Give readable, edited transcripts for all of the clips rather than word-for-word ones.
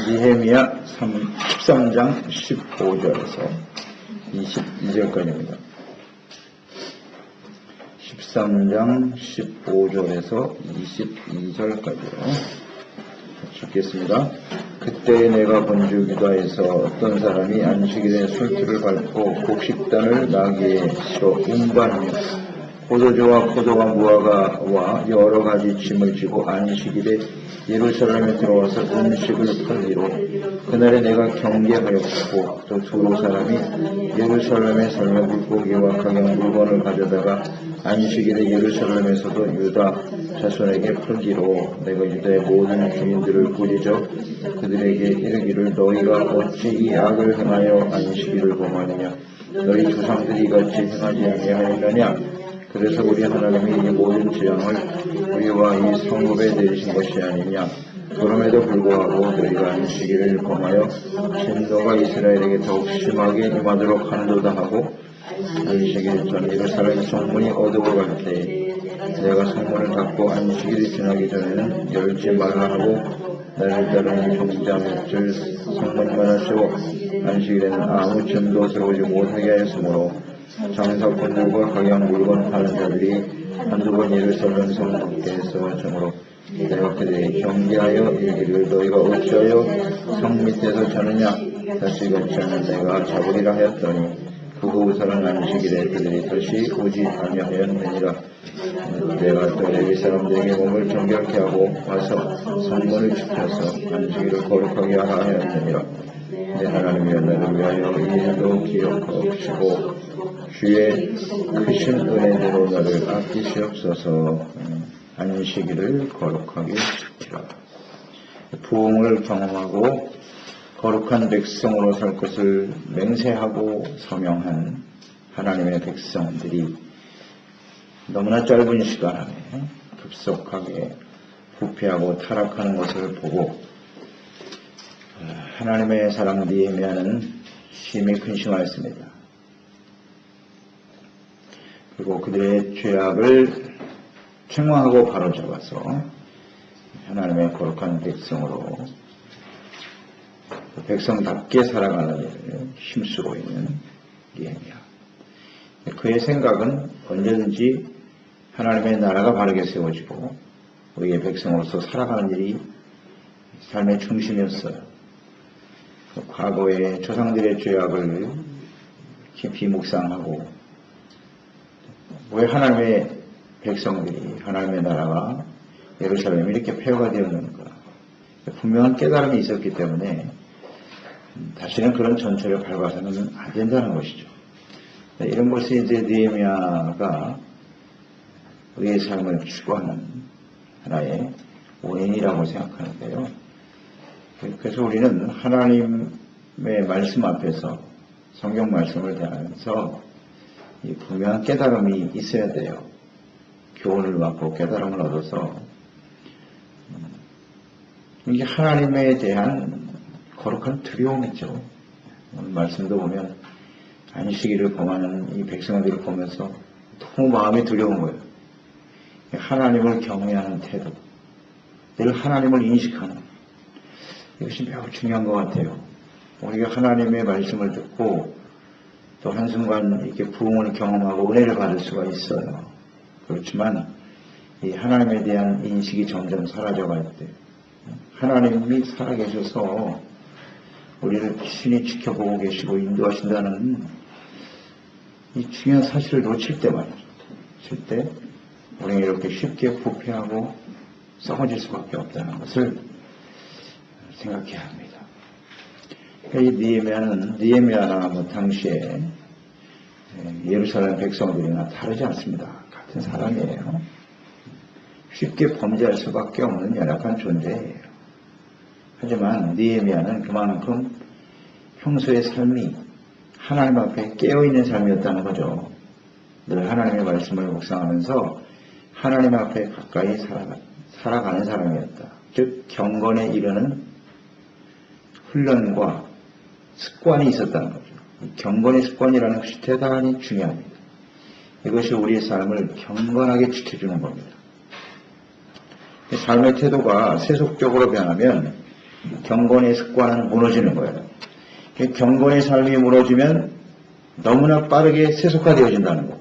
느헤미야 13장 15절에서 22절까지입니다. 13장 15절에서 22절까지요. 읽겠습니다. 그때 내가 본주 유다에서 어떤 사람이 안식일에 술틀을 밟고 곡식단을 나귀에 실어 운반하며 포도주와 포도와 무화과와 여러 가지 짐을 지고 안식일에 예루살렘에 들어와서 음식을 팔리로 그날에 내가 경계하였고 또 두로 사람이 예루살렘에 살며 물고기와 각양 물건을 가져다가 안식일에 예루살렘에서도 유다 자손에게 팔기로 내가 유다의 모든 주민들을 꾸짖어 그들에게 이르기를 너희가 어찌 이 악을 행하여 안식일을 범하느냐 너희 조상들이 같이 행하지 아니하였느냐 그래서 우리 하나님이 이 모든 재앙을 우리와 이 성읍에 내리신 것이 아니냐. 그럼에도 불구하고 너희가 안식일을 범하여 진노가 이스라엘에게 더욱 심하게 임하도록 하는도다 하고 안식일 전 예루살렘 성문이 어두워갈 때에 내가 성문을 닫고 안식일이 지나기 전에는 열지 말라 하고 나를 따르는 경장들 성문만을 세워 안식일에는 아무 짐도 들어오지 못하게 하였으므로 장사꾼들과 각양 물건 파는 자들이 한두 번 예루살렘 성 밖에서 정으로 내가 그들에게 경계하여 이르기를 너희가 어찌하여 성 밑에서 자느냐 다시 같지 않은 내가 잡으리라 하였더니 그 후사는 안식일에 그들이 다시 오지 아니하였느니라. 내가 또 레위 사람들에게 몸을 정결케 하고 와서 성문을 지켜서 안식일을 거룩하게 하라 하였느니라. 내 하나님이여 나를 위하여 이 일도 기억하시고 주의 크신 은혜대로 나를 아끼시옵소서. 안식일을 거룩하게 지키라. 부흥을 경험하고 거룩한 백성으로 살 것을 맹세하고 서명한 하나님의 백성들이 너무나 짧은 시간 안에 급속하게 부패하고 타락하는 것을 보고 하나님의 사람 느헤미야는 심히 근심하였습니다. 그리고 그들의 죄악을 책망하고 바로잡아서 하나님의 거룩한 백성으로 백성답게 살아가는 일을 힘쓰고 있는 느헤미야. 그의 생각은 언제든지 하나님의 나라가 바르게 세워지고 우리의 백성으로서 살아가는 일이 삶의 중심이었어요. 과거의 조상들의 죄악을 깊이 묵상하고 왜 하나님의 백성들이 하나님의 나라가 예루살렘이 이렇게 폐허가 되었는가 분명한 깨달음이 있었기 때문에 다시는 그런 전철을 밟아서는 안 된다는 것이죠. 이런 것이 이제 느헤미야가 우리의 삶을 추구하는 하나의 원인이라고 생각하는데요. 그래서 우리는 하나님의 말씀 앞에서 성경 말씀을 대하면서 이 분명한 깨달음이 있어야 돼요. 교훈을 받고 깨달음을 얻어서 이게 하나님에 대한 거룩한 두려움이죠. 오늘 말씀도 보면 안식일을 범하는 이 백성들을 보면서 너무 마음이 두려운 거예요. 하나님을 경외하는 태도, 늘 하나님을 인식하는 이것이 매우 중요한 것 같아요. 우리가 하나님의 말씀을 듣고 또 한순간 이렇게 부흥을 경험하고 은혜를 받을 수가 있어요. 그렇지만 이 하나님에 대한 인식이 점점 사라져갈 때 하나님이 살아계셔서 우리를 친히 지켜보고 계시고 인도하신다는 이 중요한 사실을 놓칠 때 말이죠. 놓칠 때 우리는 이렇게 쉽게 부패하고 썩어질 수밖에 없다는 것을 생각해야 합니다. 이 느헤미야나 당시에 예루살렘 백성들이나 다르지 않습니다. 같은 사람이에요. 쉽게 범죄할 수밖에 없는 연약한 존재예요. 하지만 느헤미야는 그만큼 평소의 삶이 하나님 앞에 깨어있는 삶이었다는 거죠. 늘 하나님의 말씀을 묵상하면서 하나님 앞에 가까이 살아가는 사람이었다. 즉 경건에 이르는 훈련과 습관이 있었다는 거죠. 경건의 습관이라는 것이 대단히 중요합니다. 이것이 우리의 삶을 경건하게 지켜주는 겁니다. 삶의 태도가 세속적으로 변하면 경건의 습관은 무너지는 거예요. 경건의 삶이 무너지면 너무나 빠르게 세속화되어진다는 거.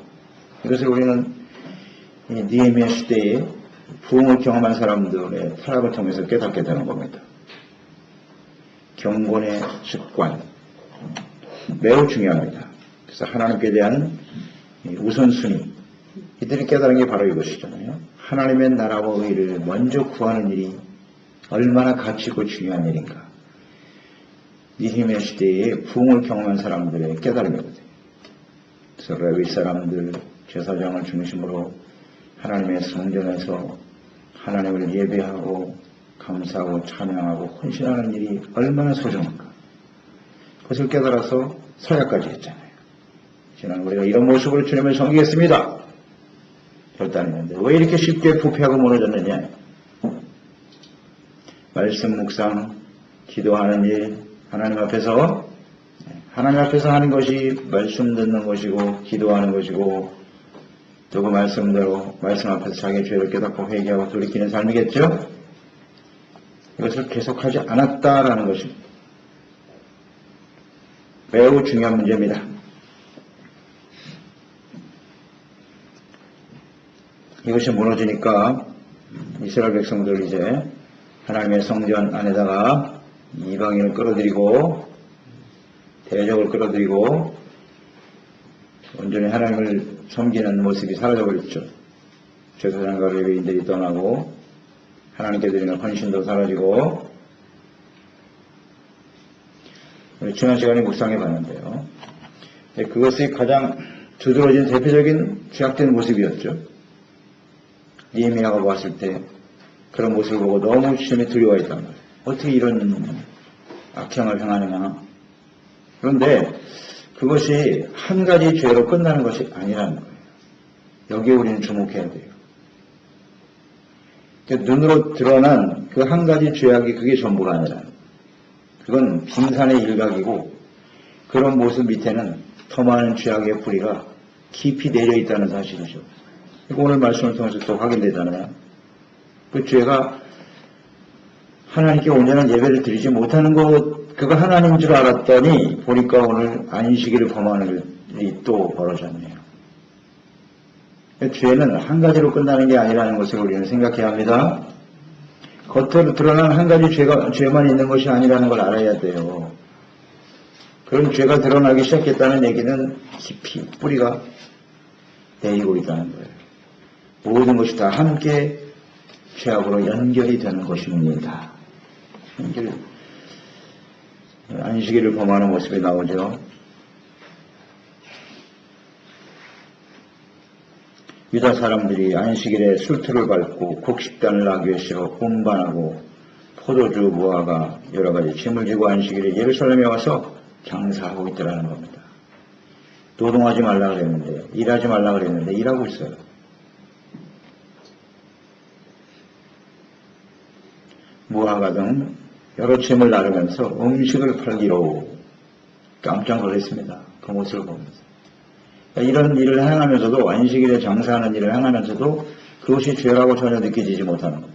이것을 우리는 느헤미야 시대에 부흥을 경험한 사람들의 타락을 통해서 깨닫게 되는 겁니다. 경건의 습관 매우 중요합니다. 그래서 하나님께 대한 우선순위 이들이 깨달은 게 바로 이것이잖아요. 하나님의 나라와 의를 먼저 구하는 일이 얼마나 가치 있고 중요한 일인가. 느헤미야 시대에 부흥을 경험한 사람들의 깨달음이거든요. 그래서 레위 사람들 제사장을 중심으로 하나님의 성전에서 하나님을 예배하고 감사하고 찬양하고 헌신하는 일이 얼마나 소중한가. 그것을 깨달아서 서약까지 했잖아요. 지난 우리가 이런 모습으로 주님을 섬기겠습니다. 결단했는데 왜 이렇게 쉽게 부패하고 무너졌느냐. 말씀 묵상, 기도하는 일, 하나님 앞에서 하는 것이 말씀 듣는 것이고 기도하는 것이고 또 그 말씀대로 말씀 앞에서 자기의 죄를 깨닫고 회개하고 돌이키는 삶이겠죠. 이것을 계속하지 않았다라는 것입니다. 매우 중요한 문제입니다. 이것이 무너지니까 이스라엘 백성들 이제 하나님의 성전 안에다가 이방인을 끌어들이고 대적을 끌어들이고 온전히 하나님을 섬기는 모습이 사라져버렸죠. 제사장과 레위인들이 떠나고 하나님께 드리는 헌신도 사라지고 지난 시간에 묵상해 봤는데요. 그것이 가장 두드러진 대표적인 죄악된 모습이었죠. 느헤미야가 보았을 때 그런 모습을 보고 너무 주님이 두려워했단 말이에요. 어떻게 이런 악행을 행하느냐. 그런데 그것이 한 가지 죄로 끝나는 것이 아니라는 거예요. 여기에 우리는 주목해야 돼요. 눈으로 드러난 그 한 가지 죄악이 그게 전부가 아니라 그건 빙산의 일각이고 그런 모습 밑에는 더 많은 죄악의 뿌리가 깊이 내려있다는 사실이죠. 오늘 말씀을 통해서 또 확인되잖아요. 그 죄가 하나님께 온전한 예배를 드리지 못하는 것, 그거 하나님인 줄 알았더니 보니까 오늘 안식일을 범하는 일이 또 벌어졌네요. 죄는 한 가지로 끝나는 게 아니라는 것을 우리는 생각해야 합니다. 겉으로 드러난 한 가지 죄만 있는 것이 아니라는 걸 알아야 돼요. 그런 죄가 드러나기 시작했다는 얘기는 깊이 뿌리가 내리고 있다는 거예요. 모든 것이 다 함께 죄악으로 연결이 되는 것입니다. 안식일을 범하는 모습이 나오죠. 유다 사람들이 안식일에 술틀을 밟고 곡식단을 하기 위해서 운반하고 포도주, 무화과 여러 가지 짐을 지고 안식일에 예루살렘에 와서 장사하고 있더라는 겁니다. 노동하지 말라 그랬는데, 일하지 말라 그랬는데 일하고 있어요. 무화과 등 여러 짐을 나르면서 음식을 팔기로 깜짝 놀랐습니다. 그 모습을 보면서. 이런 일을 행하면서도 안식일에 장사하는 일을 행하면서도 그것이 죄라고 전혀 느껴지지 못하는 거죠.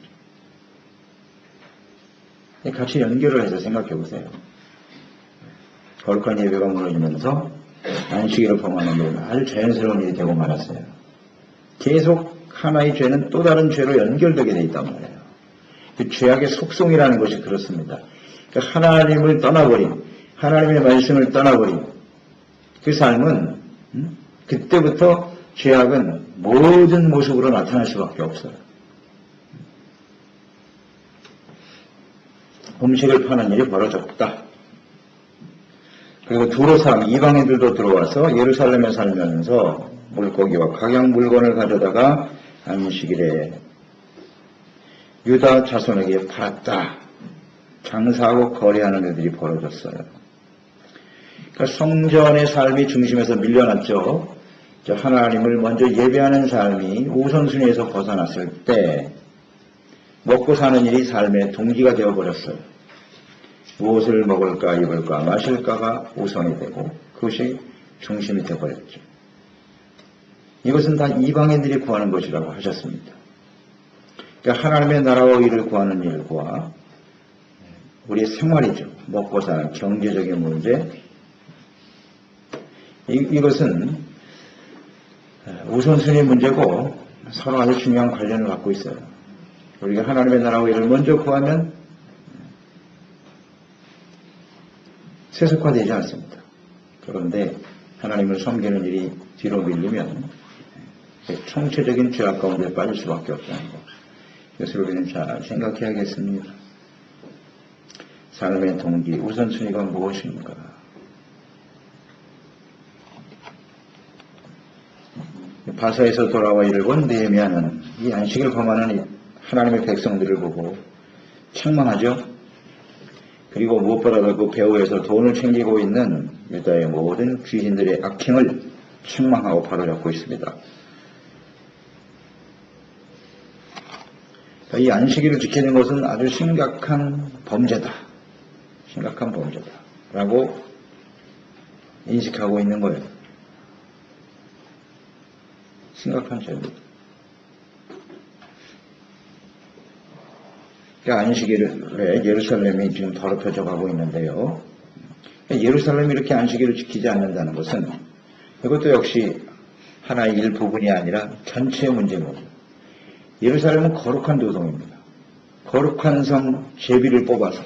같이 연결을 해서 생각해 보세요. 거룩한 예배가 무너지면서 안식일을 범하는 일은 아주 자연스러운 일이 되고 말았어요. 계속 하나의 죄는 또 다른 죄로 연결되게 돼 있단 말이에요. 그 죄악의 속성이라는 것이 그렇습니다. 그러니까 하나님을 떠나버린, 하나님의 말씀을 떠나버린 그 삶은 그때부터 죄악은 모든 모습으로 나타날 수밖에 없어요. 음식을 파는 일이 벌어졌다. 그리고 두로 사람, 이방인들도 들어와서 예루살렘에 살면서 물고기와 각양 물건을 가져다가 안식일에 유다 자손에게 팔았다. 장사하고 거래하는 일들이 벌어졌어요. 그러니까 성전의 삶이 중심에서 밀려났죠. 하나님을 먼저 예배하는 삶이 우선순위에서 벗어났을 때 먹고 사는 일이 삶의 동기가 되어버렸어요. 무엇을 먹을까 입을까 마실까가 우선이 되고 그것이 중심이 되어버렸죠. 이것은 다 이방인들이 구하는 것이라고 하셨습니다. 그러니까 하나님의 나라와 의를 구하는 일과 우리의 생활이죠. 먹고 사는 경제적인 문제. 이것은 우선순위 문제고 서로 아주 중요한 관련을 갖고 있어요. 우리가 하나님의 나라와 의를 먼저 구하면 세속화되지 않습니다. 그런데 하나님을 섬기는 일이 뒤로 밀리면 총체적인 죄악 가운데 빠질 수밖에 없다는 것. 이것을 우리는 잘 생각해야겠습니다. 삶의 동기, 우선순위가 무엇인가? 바사에서 돌아와 이르곤 느헤미야는 이 안식을 범하는 하나님의 백성들을 보고 책망하죠. 그리고 무엇보다도 그 배후에서 돈을 챙기고 있는 유다의 모든 귀신들의 악행을 책망하고 바로잡고 있습니다. 이 안식일을 지키는 것은 아주 심각한 범죄다. 심각한 범죄다. 라고 인식하고 있는 거예요. 심각한 죄입니다. 그러니까 안식일에 예루살렘이 지금 더럽혀져 가고 있는데요. 예루살렘이 이렇게 안식일을 지키지 않는다는 것은 이것도 역시 하나의 일부분이 아니라 전체의 문제입니다. 예루살렘은 거룩한 도성입니다. 거룩한 성 제비를 뽑아서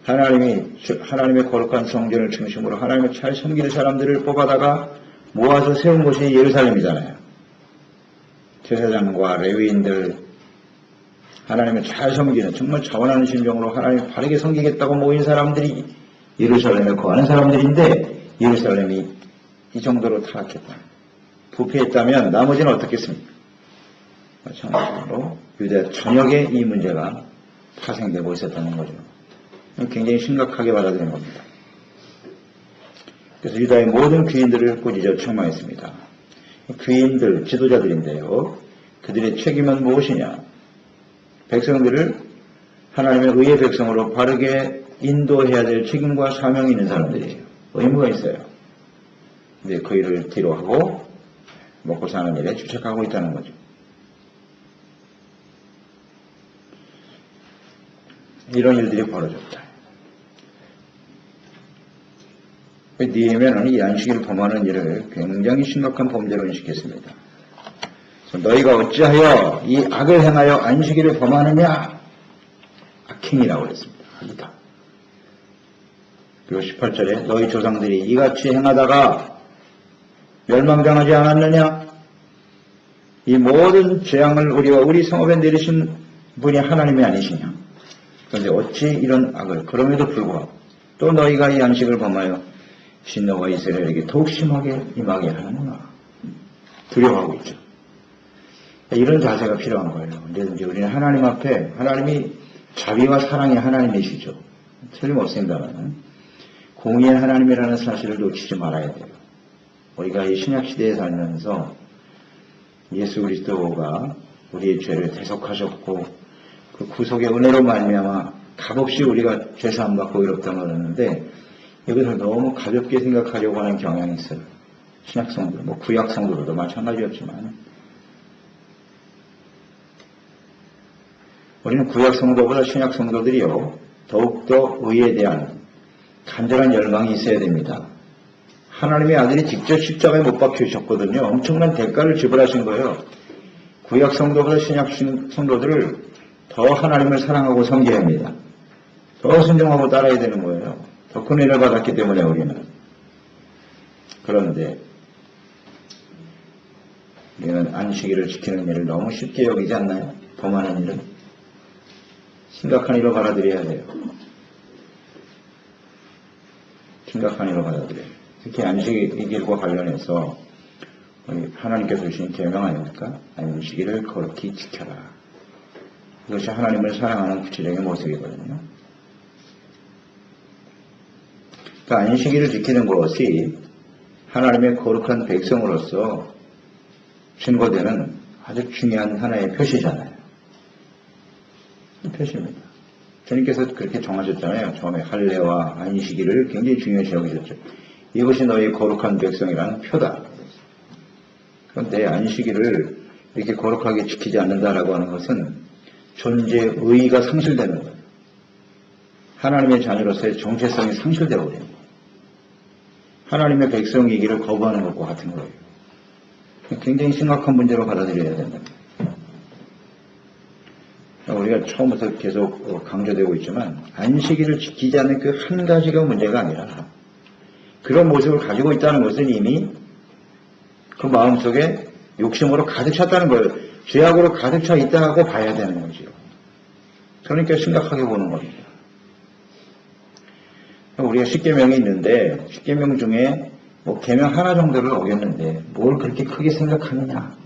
하나님의 거룩한 성전을 중심으로 하나님을 잘 섬기는 사람들을 뽑아다가 모아서 세운 곳이 예루살렘이잖아요. 제사장과 레위인들, 하나님을 잘 섬기는 정말 자원하는 심정으로 하나님을 바르게 섬기겠다고 모인 사람들이 예루살렘에 거하는 사람들인데 예루살렘이 이 정도로 타락했다. 부패했다면 나머지는 어떻겠습니까? 마찬가지로 유대 전역에 이 문제가 파생되고 있었다는 거죠. 굉장히 심각하게 받아들인 겁니다. 그래서 유다의 모든 귀인들을 꾸짖어 책망했습니다. 귀인들, 지도자들인데요. 그들의 책임은 무엇이냐? 백성들을 하나님의 의의 백성으로 바르게 인도해야 될 책임과 사명이 있는 사람들이에요. 의무가 있어요. 근데 그 일을 뒤로 하고 먹고 사는 일에 주책하고 있다는 거죠. 이런 일들이 벌어졌다. 느헤미야는 이 안식일을 범하는 일을 굉장히 심각한 범죄로 인식했습니다. 너희가 어찌하여 이 악을 행하여 안식일을 범하느냐? 악행이라고 그랬습니다. 악이다. 그리고 18절에 너희 조상들이 이같이 행하다가 멸망당하지 않았느냐? 이 모든 재앙을 우리 성읍에 내리신 분이 하나님이 아니시냐? 그런데 어찌 이런 악을 그럼에도 불구하고 또 너희가 이 안식을 범하여 신노가 이스라엘에게 더욱 심하게 임하게 하는구나. 두려워하고 있죠. 이런 자세가 필요한 거예요. 언제든지 우리는 하나님 앞에 하나님이 자비와 사랑의 하나님이시죠. 틀림없습니다만 공의의 하나님이라는 사실을 놓치지 말아야 돼요. 우리가 이 신약시대에 살면서 예수 그리스도가 우리의 죄를 대속하셨고 그 구속의 은혜로 말미암아 값없이 우리가 죄사함 받고 이롭다고 그러는데 이것을 너무 가볍게 생각하려고 하는 경향이 있어요. 신약 성도, 구약 성도들도 마찬가지였지만 우리는 구약 성도보다 신약 성도들이요 더욱더 의에 대한 간절한 열망이 있어야 됩니다. 하나님의 아들이 직접 십자가에 못 박히셨거든요. 엄청난 대가를 지불하신 거예요. 구약 성도보다 신약 성도들을 더 하나님을 사랑하고 섬겨야 합니다. 더 순종하고 따라야 되는 거예요. 더 큰 은혜를 받았기 때문에 우리는. 그런데 우리는 안식일을 지키는 일을 너무 쉽게 여기지 않나요? 범하는 일은 심각한 일로 받아들여야 돼요. 심각한 일로 받아들여요. 특히 안식일과 관련해서 하나님께서 주신 계명 아닙니까? 안식일을 거룩히 지켜라. 이것이 하나님을 사랑하는 구체적인 모습이거든요. 그러니까 안식일을 지키는 것이 하나님의 거룩한 백성으로서 증거되는 아주 중요한 하나의 표시잖아요. 표시입니다. 주님께서 그렇게 정하셨잖아요. 처음에 할례와 안식일을 굉장히 중요시 여기셨죠. 이것이 너희 거룩한 백성이라는 표다. 그런데 안식일을 이렇게 거룩하게 지키지 않는다라고 하는 것은 존재의 의의가 상실되는 거예요. 하나님의 자녀로서의 정체성이 상실되어 버려요. 하나님의 백성이기를 거부하는 것과 같은 거예요. 굉장히 심각한 문제로 받아들여야 된다. 우리가 처음부터 계속 강조되고 있지만 안식일을 지키지 않는 그 한 가지가 문제가 아니라 그런 모습을 가지고 있다는 것은 이미 그 마음속에 욕심으로 가득 찼다는 거예요. 죄악으로 가득 차 있다고 봐야 되는 거죠. 그러니까 심각하게 보는 겁니다. 우리가 십계명이 있는데 십계명 중에 뭐 계명 하나 정도를 어겼는데 뭘 그렇게 크게 생각하느냐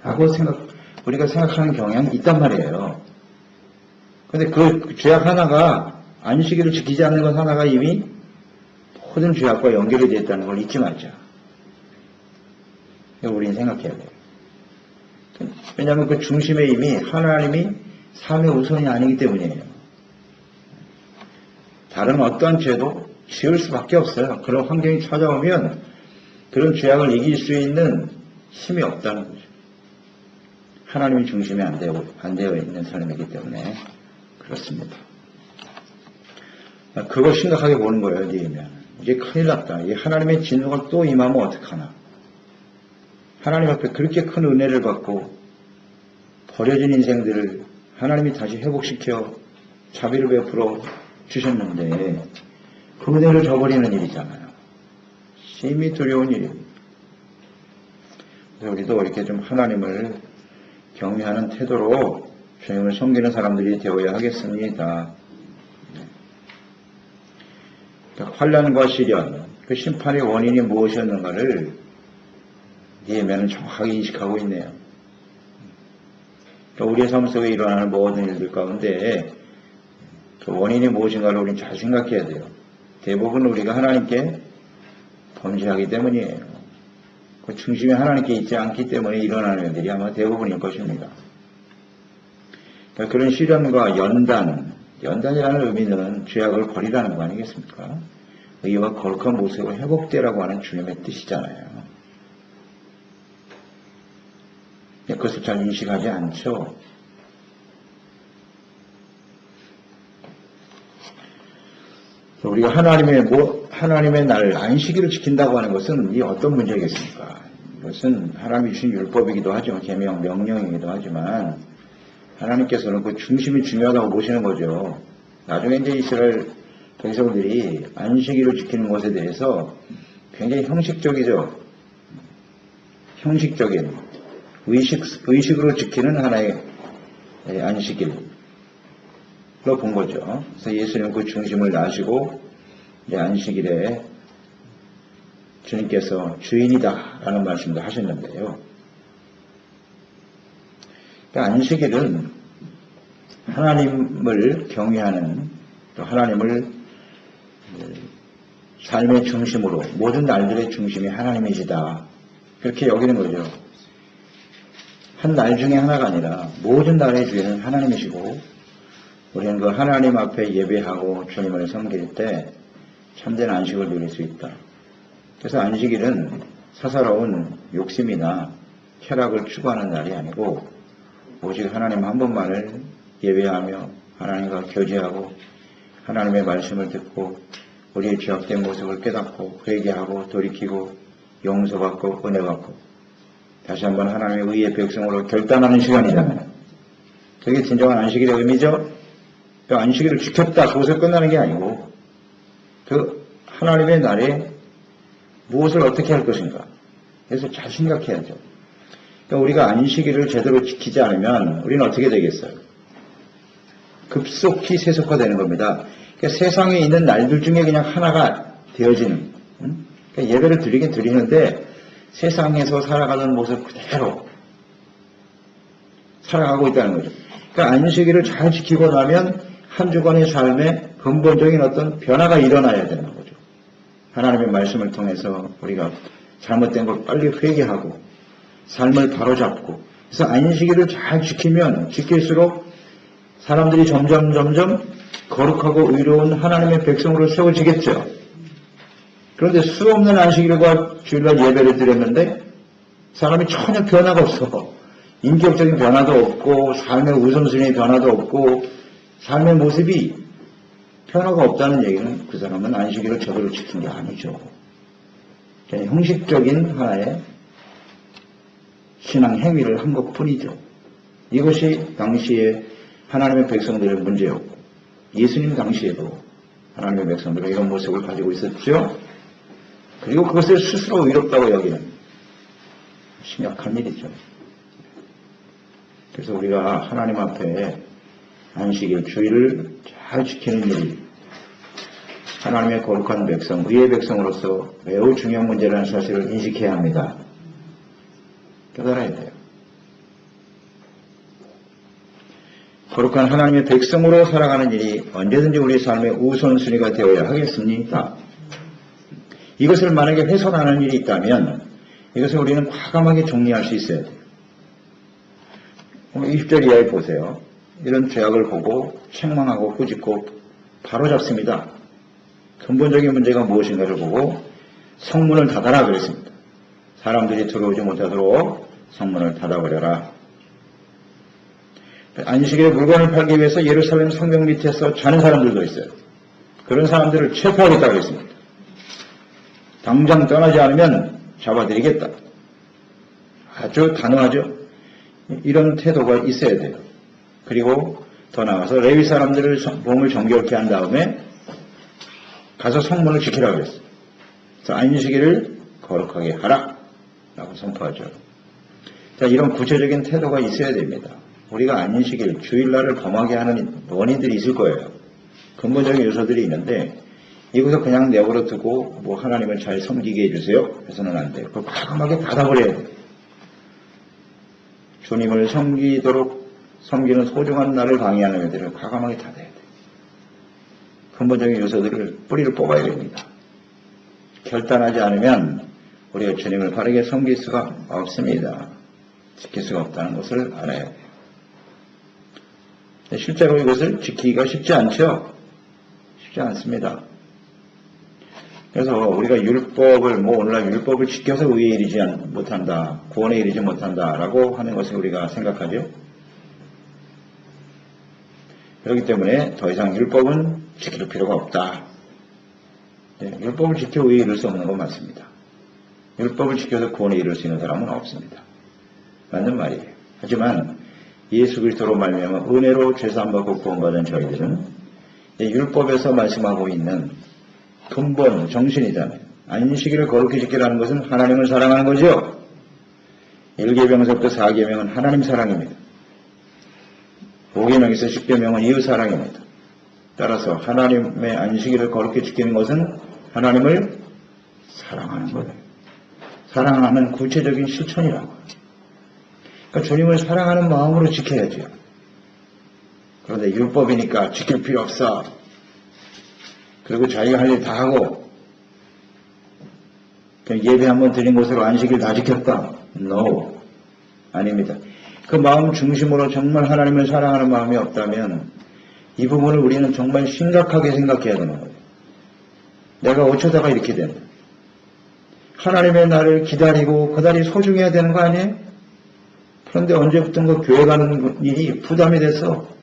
라고 우리가 생각하는 경향이 있단 말이에요. 그런데 그 죄악 하나가 안식일을 지키지 않는 것 하나가 이미 모든 죄악과 연결이 되어 있다는 걸 잊지 말자. 우리는 생각해야 돼요. 왜냐하면 그 중심에 이미 하나님이 삶의 우선이 아니기 때문이에요. 다른 어떠한 죄도 지을 수밖에 없어요. 그런 환경이 찾아오면 그런 죄악을 이길 수 있는 힘이 없다는 거죠. 하나님이 중심에 안 되어 있는 사람이기 때문에 그렇습니다. 그걸 심각하게 보는 거예요. 이제 큰일 났다. 이 하나님의 진노가 또 임하면 어떡하나. 하나님 앞에 그렇게 큰 은혜를 받고 버려진 인생들을 하나님이 다시 회복시켜 자비를 베풀어 주셨는데 그 은혜를 저버리는 일이잖아요. 심히 두려운 일입니다. 그래서 우리도 이렇게 좀 하나님을 경외하는 태도로 주님을 섬기는 사람들이 되어야 하겠습니다. 그러니까 환난과 시련, 그 심판의 원인이 무엇이었는가를 니에미야는 정확하게 인식하고 있네요. 그러니까 우리의 삶 속에 일어나는 모든 일들 가운데 그 원인이 무엇인가를 우리는 잘 생각해야 돼요. 대부분 우리가 하나님께 범죄하기 때문이에요. 그 중심에 하나님께 있지 않기 때문에 일어나는 일들이 아마 대부분일 것입니다. 그러니까 그런 시련과 연단이라는 의미는 죄악을 버리라는 거 아니겠습니까? 의와 거룩한 모습을 회복되라고 하는 주님의 뜻이잖아요. 그것을 잘 인식하지 않죠. 우리가 하나님의 날 안식일을 지킨다고 하는 것은 이 어떤 문제겠습니까? 이것은 하나님이 주신 율법이기도 하죠. 계명, 명령이기도 하지만 하나님께서는 그 중심이 중요하다고 보시는 거죠. 나중에 이제 이스라엘 백성들이 안식일을 지키는 것에 대해서 굉장히 형식적이죠. 형식적인 의식으로 지키는 하나의 안식일로 본 거죠. 그래서 예수님은 그 중심을 놔시고 이제 안식일에 주님께서 주인이다라는 말씀도 하셨는데요. 그러니까 안식일은 하나님을 경외하는 또 하나님을 삶의 중심으로 모든 날들의 중심이 하나님이시다 그렇게 여기는 거죠. 한 날 중에 하나가 아니라 모든 날의 주인은 하나님이시고 우리는 그 하나님 앞에 예배하고 주님을 섬길 때 참된 안식을 누릴 수 있다. 그래서 안식일은 사사로운 욕심이나 쾌락을 추구하는 날이 아니고 오직 하나님 한 분만을 예배하며 하나님과 교제하고 하나님의 말씀을 듣고 우리의 죄악된 모습을 깨닫고 회개하고 돌이키고 용서받고 은혜받고 다시 한번 하나님의 의의 백성으로 결단하는 시간이잖아요. 그게 진정한 안식일의 의미죠. 그 안식일을 지켰다 그것을 끝나는 게 아니고 그 하나님의 날에 무엇을 어떻게 할 것인가 그래서 잘 생각해야죠. 그러니까 우리가 안식일을 제대로 지키지 않으면 우리는 어떻게 되겠어요? 급속히 세속화되는 겁니다. 그러니까 세상에 있는 날들 중에 그냥 하나가 되어지는 그러니까 예배를 드리긴 드리는데 세상에서 살아가는 모습 그대로 살아가고 있다는 거죠. 그러니까 안식일을 잘 지키고 나면 한 주간의 삶에 근본적인 어떤 변화가 일어나야 되는 거죠. 하나님의 말씀을 통해서 우리가 잘못된 걸 빨리 회개하고 삶을 바로잡고 그래서 안식일을 잘 지키면 지킬수록 사람들이 점점 거룩하고 의로운 하나님의 백성으로 세워지겠죠. 그런데 수없는 안식일과 주일날 예배를 드렸는데 사람이 전혀 변화가 없어. 인격적인 변화도 없고 삶의 우선순위의 변화도 없고 삶의 모습이 변화가 없다는 얘기는 그 사람은 안식일을 제대로 지킨 게 아니죠. 그냥 형식적인 하나의 신앙 행위를 한 것뿐이죠. 이것이 당시에 하나님의 백성들의 문제였고 예수님 당시에도 하나님의 백성들은 이런 모습을 가지고 있었죠. 그리고 그것을 스스로 의롭다고 여기는 심각한 일이죠. 그래서 우리가 하나님 앞에 안식일 주일을 잘 지키는 일이 하나님의 거룩한 백성, 의의 백성으로서 매우 중요한 문제라는 사실을 인식해야 합니다. 깨달아야 돼요. 거룩한 하나님의 백성으로 살아가는 일이 언제든지 우리 삶의 우선순위가 되어야 하겠습니까? 이것을 만약에 훼손하는 일이 있다면 이것을 우리는 과감하게 정리할 수 있어야 돼요. 20절 이하에 보세요. 이런 죄악을 보고 책망하고 꾸짖고 바로잡습니다. 근본적인 문제가 무엇인가를 보고 성문을 닫아라 그랬습니다. 사람들이 들어오지 못하도록 성문을 닫아버려라. 안식일에 물건을 팔기 위해서 예루살렘 성벽 밑에서 자는 사람들도 있어요. 그런 사람들을 체포하겠다고 했습니다. 당장 떠나지 않으면 잡아드리겠다. 아주 단호하죠. 이런 태도가 있어야 돼요. 그리고 더 나아가서 레위 사람들을 몸을 정결케 한 다음에 가서 성문을 지키라고 했어요. 그래서 안식일을 거룩하게 하라 라고 선포하죠. 자, 이런 구체적인 태도가 있어야 됩니다. 우리가 안식일, 주일날을 범하게 하는 원인들이 있을 거예요. 근본적인 요소들이 있는데 이것을 그냥 내버려 두고 뭐 하나님을 잘 섬기게 해주세요 해서는 안 돼요. 그걸 과감하게 닫아버려야 돼요. 주님을 섬기는 소중한 날을 방해하는 것들을 과감하게 닫아야 돼요. 근본적인 요소들을 뿌리를 뽑아야 됩니다. 결단하지 않으면 우리가 주님을 바르게 섬길 수가 없습니다. 지킬 수가 없다는 것을 알아야 돼요. 실제로 이것을 지키기가 쉽지 않죠. 쉽지 않습니다. 그래서 우리가 율법을 오늘날 율법을 지켜서 의에 이르지 못한다, 구원에 이르지 못한다라고 하는 것을 우리가 생각하죠. 그렇기 때문에 더 이상 율법은 지킬 필요가 없다. 네, 율법을 지켜 의에 이를 수 없는 건 맞습니다. 율법을 지켜서 구원에 이를 수 있는 사람은 없습니다. 맞는 말이에요. 하지만 예수 그리스도로 말미암아 은혜로 죄사함받고 구원받은 저희들은 율법에서 말씀하고 있는 근본 정신이잖아요. 안식일을 거룩히 지키라는 것은 하나님을 사랑하는 거죠. 1계명서부터 4계명은 하나님 사랑입니다. 5계명에서 10계명은 이웃 사랑입니다. 따라서 하나님의 안식일을 거룩히 지키는 것은 하나님을 사랑하는 거예요. 사랑하는 구체적인 실천이라고. 그러니까 주님을 사랑하는 마음으로 지켜야죠. 그런데 율법이니까 지킬 필요 없어. 그리고 자기가 할 일 다 하고 예배 한번 드린 것으로 안식일 다 지켰다. No. 아닙니다. 그 마음 중심으로 정말 하나님을 사랑하는 마음이 없다면 이 부분을 우리는 정말 심각하게 생각해야 되는 거예요. 내가 어쩌다가 이렇게 되나. 하나님의 날을 기다리고 그 날이 소중해야 되는 거 아니에요? 그런데 언제부턴가 교회 가는 일이 부담이 돼서